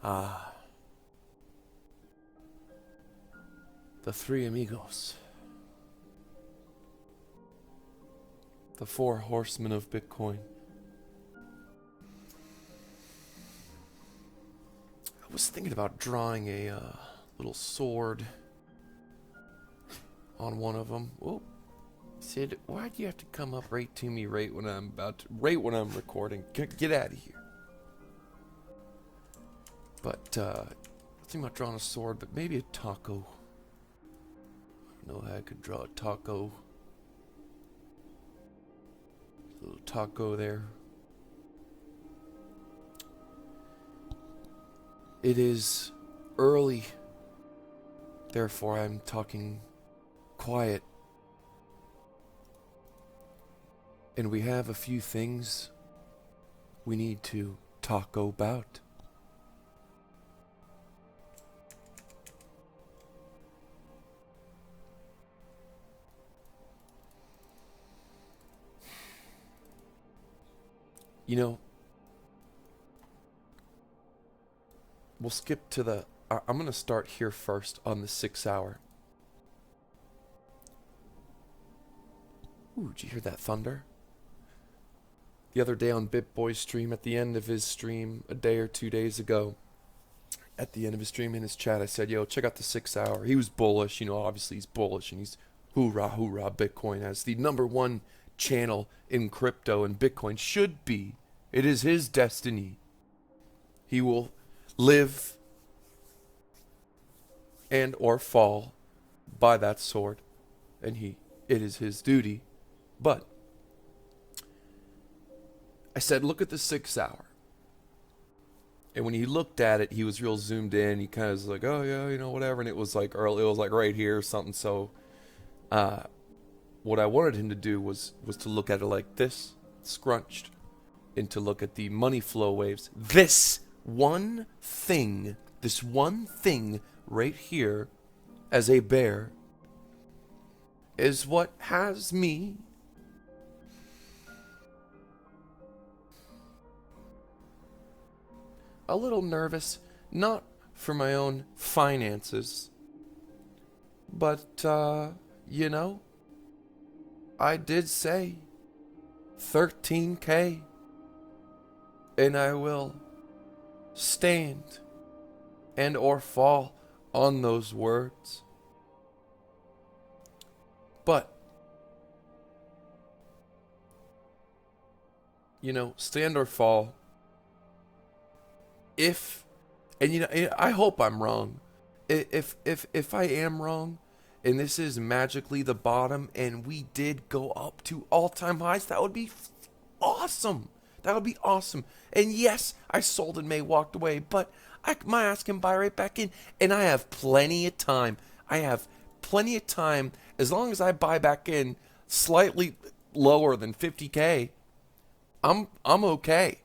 Ah, the three amigos. The four horsemen of Bitcoin. I was thinking about drawing a little sword on one of them. Oh, Sid, why do you have to come up right to me right when I'm recording? Get out of here. But I was thinking about drawing a sword, but maybe a taco. I don't know how I could draw a taco. A little taco there. It is early, therefore I'm talking quiet. And we have a few things we need to talk about. You know, we'll skip to the... I'm going to start here first on the 6 hour. Ooh, did you hear that thunder? The other day on BitBoy's stream, at the end of his stream, a day or 2 days ago, at the end of his stream in his chat, I said, yo, check out the 6 hour. He was bullish, you know, obviously he's bullish, and he's hoorah, hoorah, Bitcoin as the #1 channel in crypto, and Bitcoin should be. It is his destiny. He will live and or fall by that sword, and it is his duty. But I said, look at the 6 hour. And when he looked at it, he was real zoomed in. He kind of was like, oh yeah, you know, whatever. And it was like early, it was like right here or something. So what I wanted him to do was to look at it like this, scrunched, and to look at the money flow waves. This one thing right here as a bear is what has me a little nervous, not for my own finances, but, you know, I did say 13K, and I will stand and or fall on those words. But, you know, stand or fall. If, and you know, I hope I'm wrong. If I am wrong, and this is magically the bottom, and we did go up to all-time highs, that would be awesome. That would be awesome. And yes, I sold in May, walked away, but my ass can buy right back in, and I have plenty of time. I have plenty of time. As long as I buy back in slightly lower than 50K, I'm okay.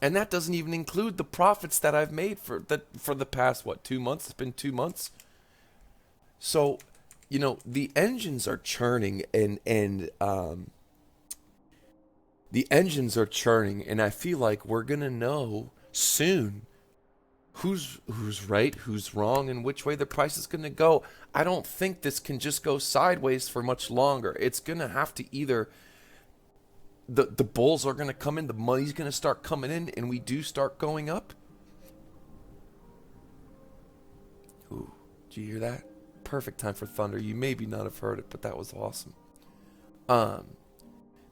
And that doesn't even include the profits that I've made for the past, 2 months? It's been 2 months. So, you know, the engines are churning, and the engines are churning, and I feel like we're gonna know soon who's right, who's wrong, and which way the price is gonna go. I don't think this can just go sideways for much longer. It's gonna have to either the bulls are gonna come in, the money's gonna start coming in, and we do start going up. Ooh, did you hear that? Perfect time for thunder. You maybe not have heard it, but that was awesome.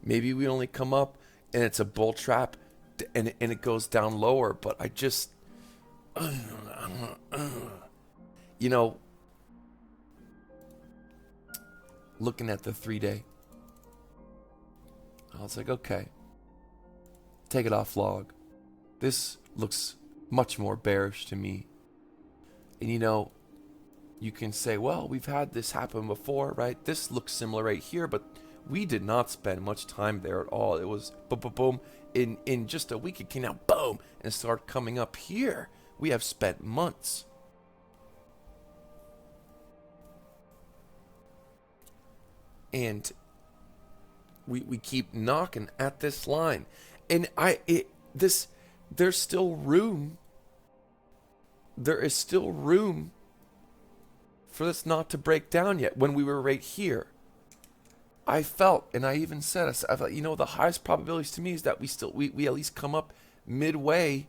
Maybe we only come up and it's a bull trap and it goes down lower, but I just you know, looking at the 3-day, I was like, okay, take it off log. This looks much more bearish to me. And you know, you can say, well, we've had this happen before, right? This looks similar right here, but we did not spend much time there at all. It was boom, boom, boom. In just a week, it came out, boom, and started coming up here. We have spent months. And we keep knocking at this line. And there's still room there is still room for this not to break down yet. When we were right here, I felt, and I even said, I thought, you know, the highest probabilities to me is that we at least come up midway.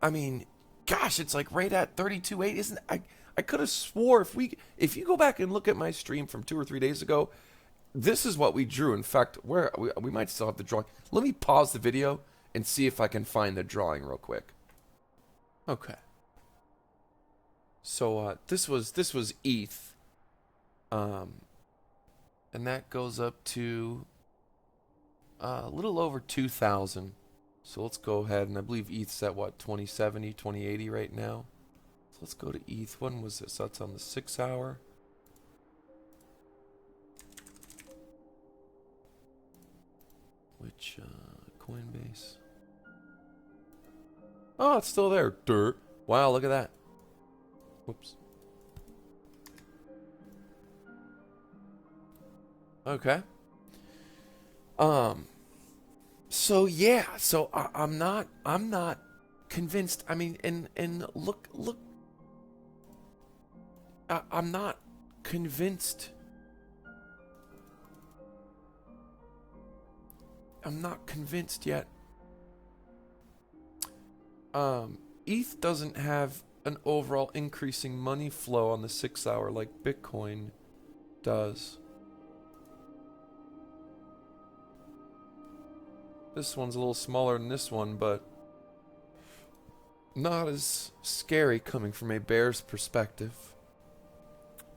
I mean, gosh, it's like right at 32.8, isn't it? I could have swore if you go back and look at my stream from 2 or 3 days ago, this is what we drew. In fact, we might still have the drawing. Let me pause the video and see if I can find the drawing real quick. Okay. So this was ETH, and that goes up to a little over 2,000. So let's go ahead, and I believe ETH's at what, 2070, 2080 right now. So let's go to ETH. When was this? That's on the 6 hour. Which Coinbase? Oh, it's still there. Dirt. Wow, look at that. Whoops. Okay. So yeah, so I'm not convinced. I mean, and look, I'm not convinced. I'm not convinced yet. ETH doesn't have an overall increasing money flow on the 6 hour like Bitcoin does. This one's a little smaller than this one, but not as scary coming from a bear's perspective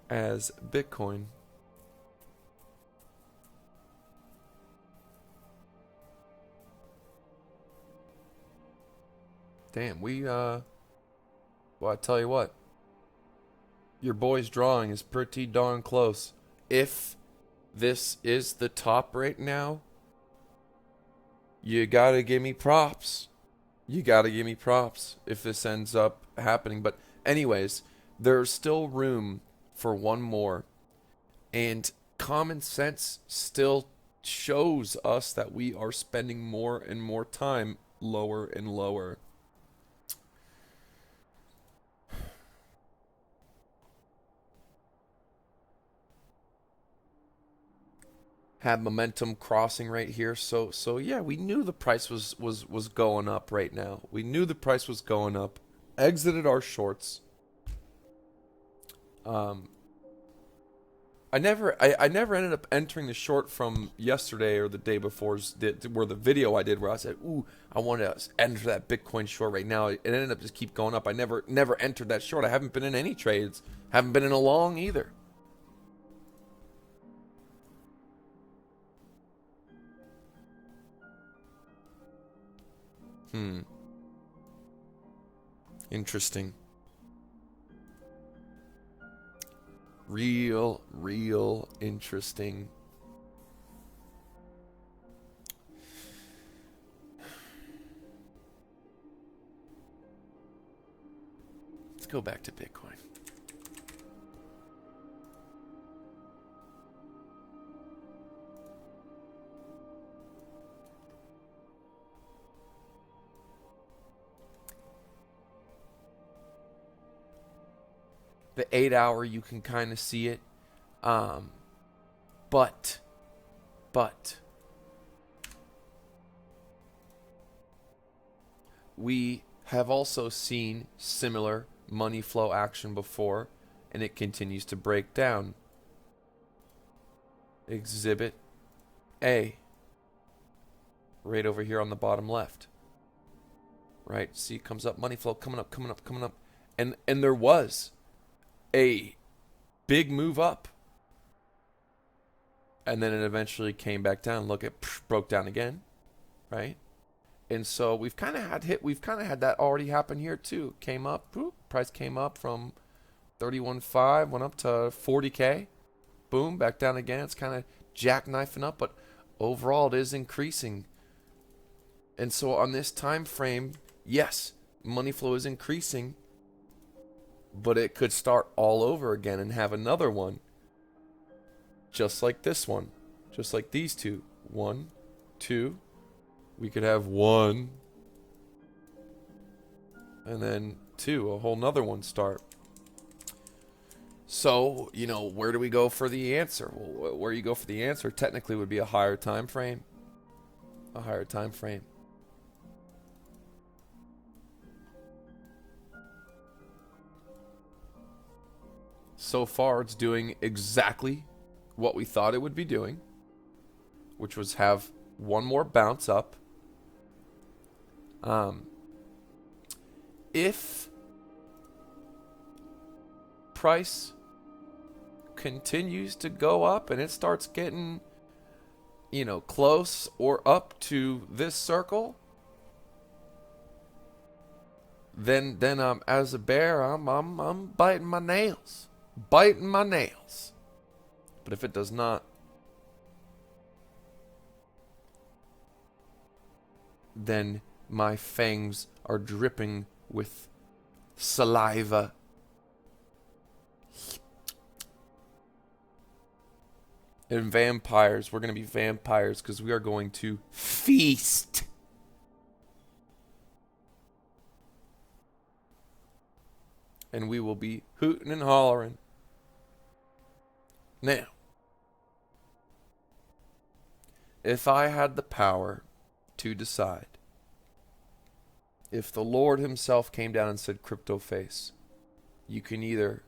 as Bitcoin. Damn, well, I tell you what, your boy's drawing is pretty darn close. If this is the top right now, you gotta give me props. You gotta give me props if this ends up happening. But anyways, there's still room for one more. And common sense still shows us that we are spending more and more time lower and lower. Had momentum crossing right here, so yeah, we knew the price was going up right now. We knew the price was going up. Exited our shorts. I never ended up entering the short from yesterday or the day before, where the video I did where I said, ooh, I want to enter that Bitcoin short right now. It ended up just keep going up. I never entered that short. I haven't been in any trades. Haven't been in a long either. Interesting. Real interesting. Let's go back to Bitcoin. The 8 hour, you can kind of see it. But we have also seen similar money flow action before, and it continues to break down. Exhibit A. Right over here on the bottom left. Right? See, it comes up, money flow coming up. And there was a big move up, and then it eventually came back down. Look, it broke down again, right? And so we've kind of had that already happen here too. Came up, boop, price came up from 31.5, went up to 40K, boom, back down again. It's kind of jackknifing up, but overall it is increasing. And so on this time frame, yes, money flow is increasing, but it could start all over again and have another one. Just like this one. Just like these two. 1, 2. We could have 1. And then too. A whole nother one start. So, you know, where do we go for the answer? Well, where you go for the answer technically would be a higher time frame. A higher time frame. So far, it's doing exactly what we thought it would be doing, which was have one more bounce up. If price continues to go up and it starts getting, you know, close or up to this circle, then as a bear, I'm biting my nails. Biting my nails. But if it does not, then my fangs are dripping with saliva. And vampires, we're going to be vampires because we are going to feast. And we will be hooting and hollering. Now, if I had the power to decide, if the Lord himself came down and said, CryptoFace, you can either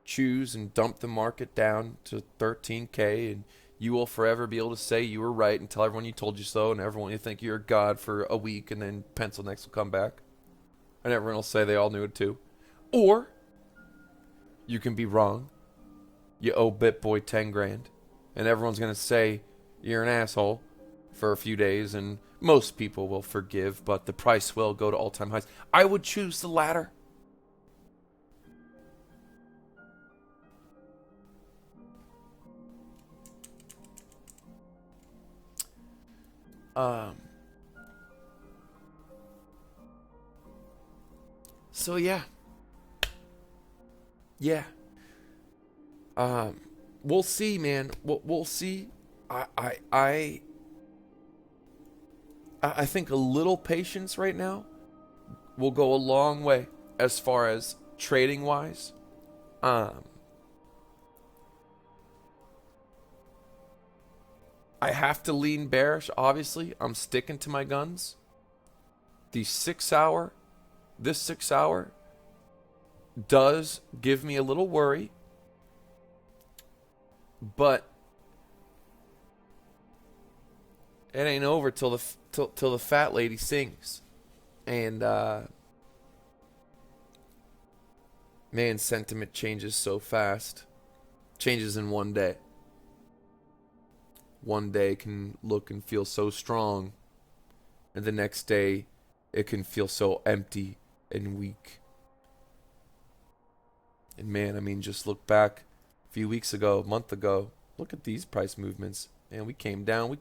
choose and dump the market down to 13K and you will forever be able to say you were right and tell everyone you told you so and everyone you think you're God for a week, and then Pencil Next will come back and everyone will say they all knew it too. Or you can be wrong. You owe BitBoy 10 grand and everyone's going to say you're an asshole for a few days, and most people will forgive, but the price will go to all-time highs. I would choose the latter. So yeah. Yeah. We'll see, man. We'll see. I think a little patience right now will go a long way as far as trading wise. I have to lean bearish, obviously. I'm sticking to my guns. This 6 hour does give me a little worry. But it ain't over till the fat lady sings. And man, sentiment changes so fast. Changes in one day. One day can look and feel so strong, and the next day it can feel so empty and weak. And man, I mean, just look back a few weeks ago, a month ago. Look at these price movements. And we came down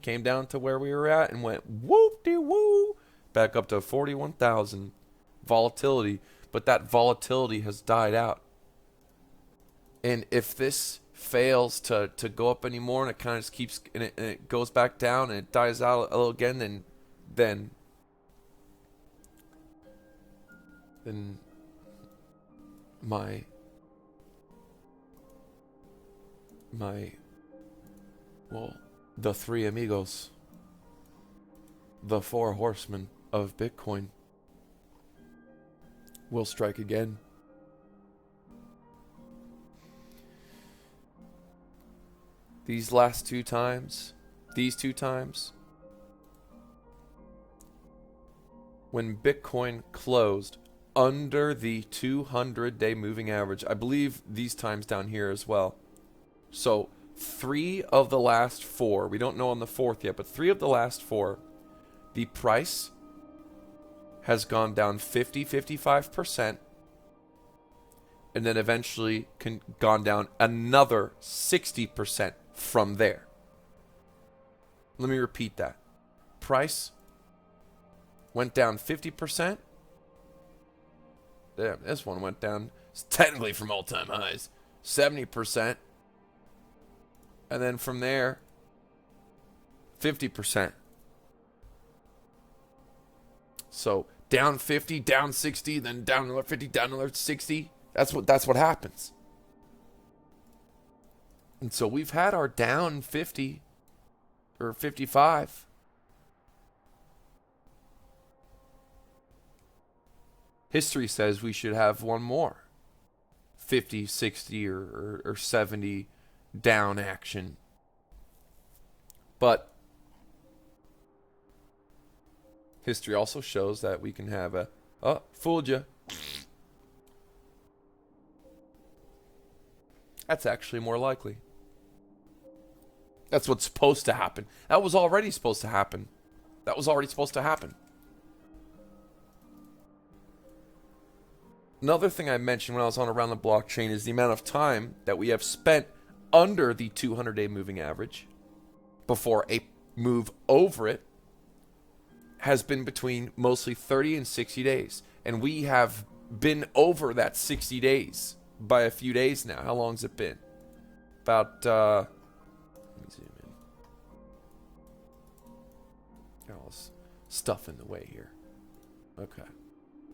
to where we were at and went whoop-de-woo back up to 41,000 volatility. But that volatility has died out. And if this fails to go up anymore and it kind of just keeps, and it goes back down and it dies out a little again, then my well, the three amigos, the four horsemen of Bitcoin, will strike again. These two times, when Bitcoin closed under the 200-day moving average, I believe these times down here as well. So 3 of the last 4, we don't know on the 4th yet, but 3 of the last 4, the price has gone down 55%, and then eventually gone down another 60% from there. Let me repeat that. Price went down 50%. Damn, this one went down, it's technically from all-time highs, 70%. And then from there, 50%. So down 50, down 60, then down another 50, down another 60. That's what happens. And so we've had our down 50 or 55. History says we should have one more 50, 60, or 70 down action. But history also shows that we can have a, oh, fooled you. That's actually more likely. That's what's supposed to happen. That was already supposed to happen. That was already supposed to happen. Another thing I mentioned when I was on Around the Blockchain is the amount of time that we have spent under the 200-day moving average before a move over it has been between mostly 30 and 60 days. And we have been over that 60 days by a few days now. How long has it been? About, let me zoom in. Got all this stuff in the way here. Okay.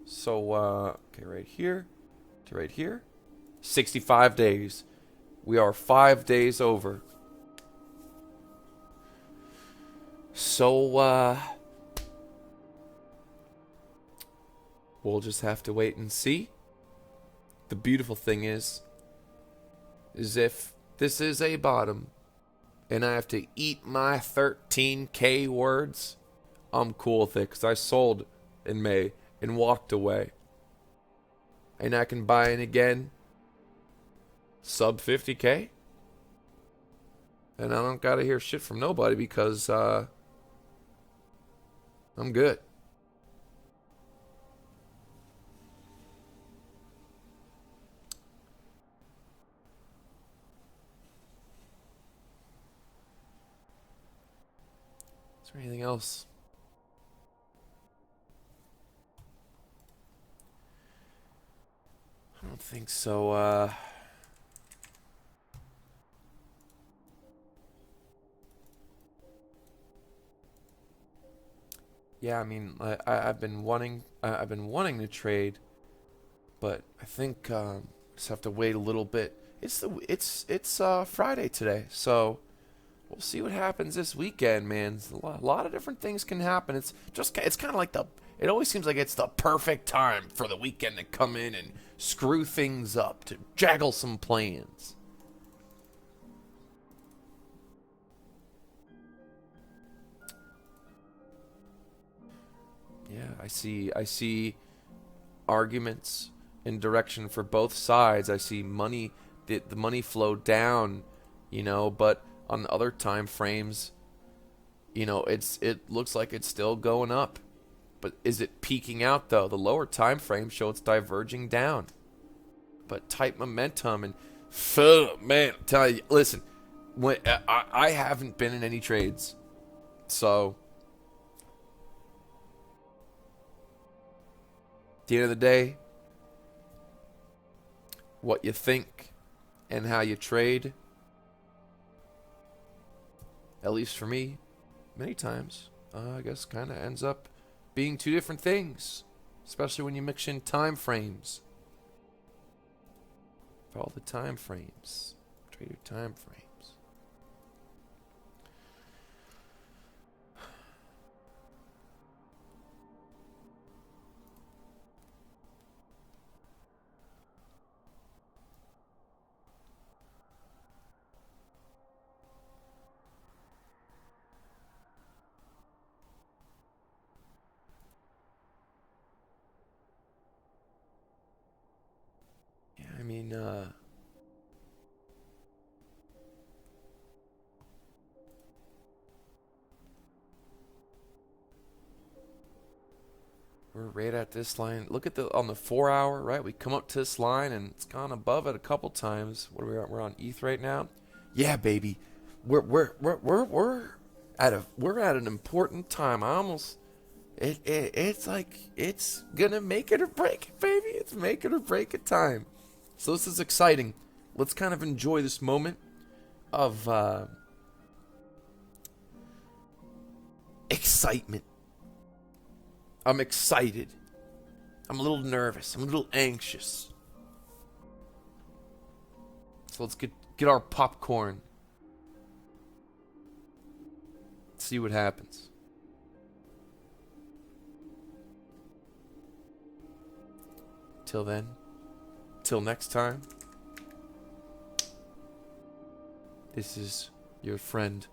So, okay, right here to right here. 65 days. We are 5 days over. So, we'll just have to wait and see. The beautiful thing is if this is a bottom and I have to eat my 13K words, I'm cool with it because I sold in May and walked away. And I can buy in again sub 50K. And I don't gotta hear shit from nobody because I'm good. Is there anything else? I don't think so. Yeah, I mean, I've been wanting to trade, but I think just have to wait a little bit. It's Friday today, so we'll see what happens this weekend, man. A lot of different things can happen. It's kind of like it always seems like it's the perfect time for the weekend to come in and screw things up, to jaggle some plans. Yeah, I see arguments in direction for both sides. I see money, the money flow down, but on the other time frames, it looks like it's still going up. But is it peaking out though? The lower time frames show it's diverging down. But tight momentum and man, I'm telling you, listen, when I haven't been in any trades, so at the end of the day, what you think and how you trade, at least for me, many times, I guess kind of ends up being two different things, especially when you mix in time frames. For all the time frames, trade your time frames. I mean, we're right at this line. Look at on the 4 hour, right? We come up to this line and it's gone above it a couple times. What are we at? We're on ETH right now. Yeah, baby, we're at an important time. It's like it's gonna make it or break it, baby. It's make it or break it time. So this is exciting. Let's kind of enjoy this moment of excitement. I'm excited I'm a little nervous. I'm a little anxious. So let's get our popcorn. See what happens. Till then, till next time, this is your friend,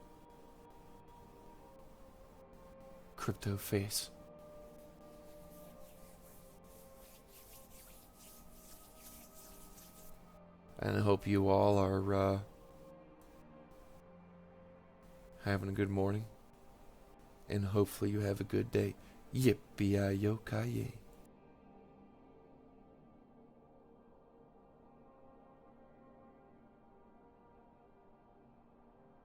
CryptoFace. And I hope you all are having a good morning. And hopefully you have a good day. Yippee-yi-yo-ki-yay.